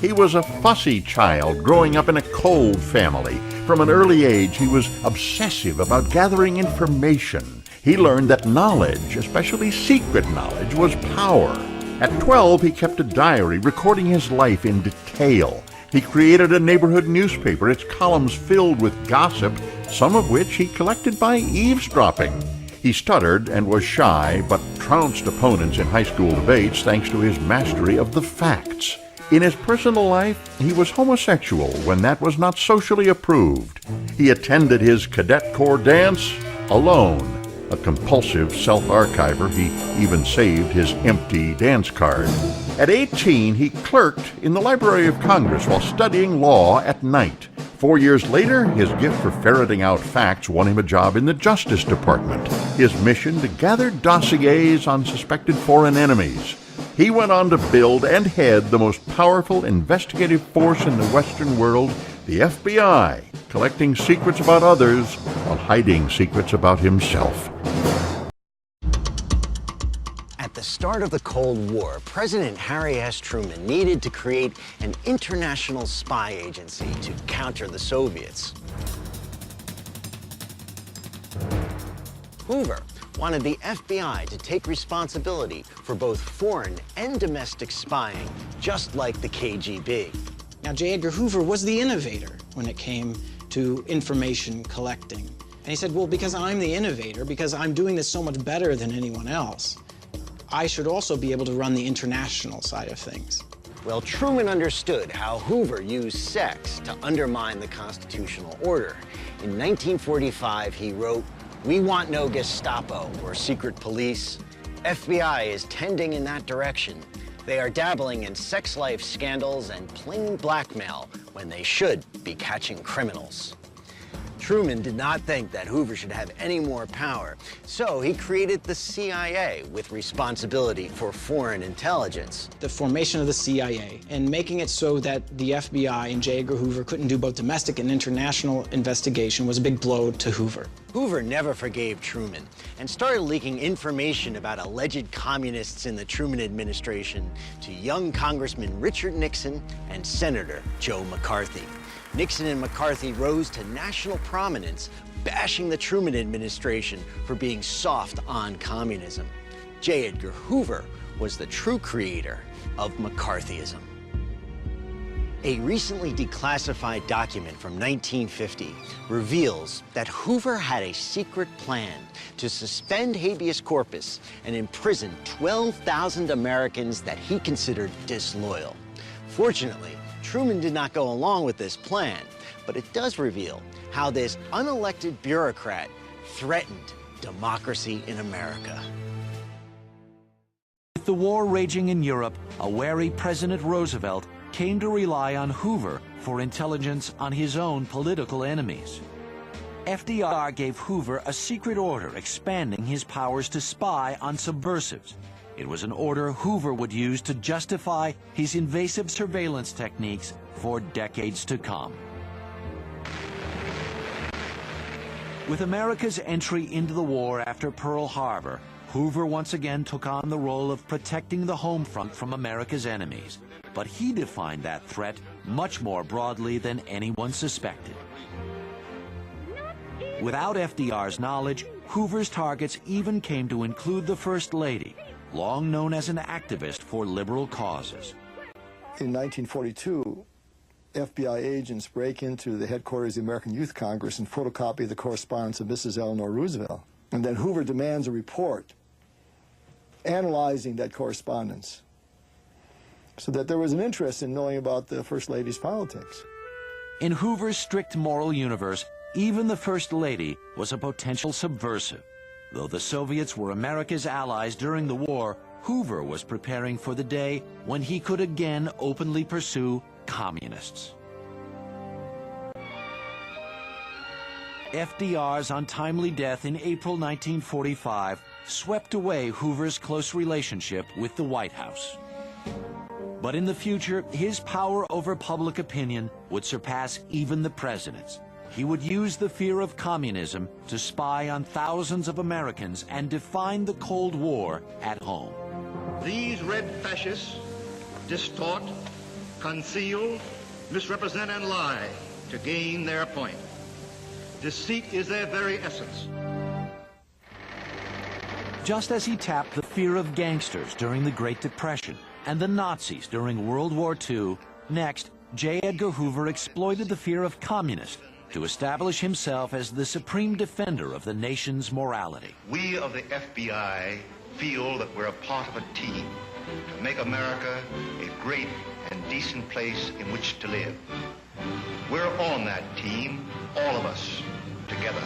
He was a fussy child growing up in a cold family. From an early age, he was obsessive about gathering information. He learned that knowledge, especially secret knowledge, was power. At 12, he kept a diary recording his life in detail. He created a neighborhood newspaper, its columns filled with gossip, some of which he collected by eavesdropping. He stuttered and was shy, but trounced opponents in high school debates thanks to his mastery of the facts. In his personal life, he was homosexual when that was not socially approved. He attended his cadet corps dance alone. A compulsive self-archiver, he even saved his empty dance card. At 18, he clerked in the Library of Congress while studying law at night. 4 years later, his gift for ferreting out facts won him a job in the Justice Department. His mission to gather dossiers on suspected foreign enemies. He went on to build and head the most powerful investigative force in the Western world, the FBI, collecting secrets about others while hiding secrets about himself. At the start of the Cold War, President Harry S. Truman needed to create an international spy agency to counter the Soviets. Hoover wanted the FBI to take responsibility for both foreign and domestic spying, just like the KGB. Now, J. Edgar Hoover was the innovator when it came to information collecting. And he said, well, because I'm the innovator, because I'm doing this so much better than anyone else, I should also be able to run the international side of things. Well, Truman understood how Hoover used sex to undermine the constitutional order. In 1945, he wrote, "We want no Gestapo or secret police. FBI is tending in that direction. They are dabbling in sex life scandals and plain blackmail when they should be catching criminals." Truman did not think that Hoover should have any more power, so he created the CIA with responsibility for foreign intelligence. The formation of the CIA and making it so that the FBI and J. Edgar Hoover couldn't do both domestic and international investigation was a big blow to Hoover. Hoover never forgave Truman and started leaking information about alleged communists in the Truman administration to young Congressman Richard Nixon and Senator Joe McCarthy. Nixon and McCarthy rose to national prominence, bashing the Truman administration for being soft on communism. J. Edgar Hoover was the true creator of McCarthyism. A recently declassified document from 1950 reveals that Hoover had a secret plan to suspend habeas corpus and imprison 12,000 Americans that he considered disloyal. Fortunately, Truman did not go along with this plan, but it does reveal how this unelected bureaucrat threatened democracy in America. With the war raging in Europe, a wary President Roosevelt came to rely on Hoover for intelligence on his own political enemies. FDR gave Hoover a secret order expanding his powers to spy on subversives. It was an order Hoover would use to justify his invasive surveillance techniques for decades to come. With America's entry into the war after Pearl Harbor, Hoover once again took on the role of protecting the home front from America's enemies. But he defined that threat much more broadly than anyone suspected. Without FDR's knowledge, Hoover's targets even came to include the First Lady, long known as an activist for liberal causes. In 1942, FBI agents break into the headquarters of the American Youth Congress and photocopy the correspondence of Mrs. Eleanor Roosevelt. And then Hoover demands a report analyzing that correspondence, so that there was an interest in knowing about the First Lady's politics. In Hoover's strict moral universe, even the First Lady was a potential subversive. Though the Soviets were America's allies during the war, Hoover was preparing for the day when he could again openly pursue communists. FDR's untimely death in April 1945 swept away Hoover's close relationship with the White House. But in the future, his power over public opinion would surpass even the president's. He would use the fear of communism to spy on thousands of Americans and define the Cold War at home. These red fascists distort, conceal, misrepresent, and lie to gain their point. Deceit is their very essence. Just as he tapped the fear of gangsters during the Great Depression and the Nazis during World War II, next, J. Edgar Hoover exploited the fear of communists to establish himself as the supreme defender of the nation's morality. We of the FBI feel that we're a part of a team to make America a great and decent place in which to live. We're on that team, all of us, together.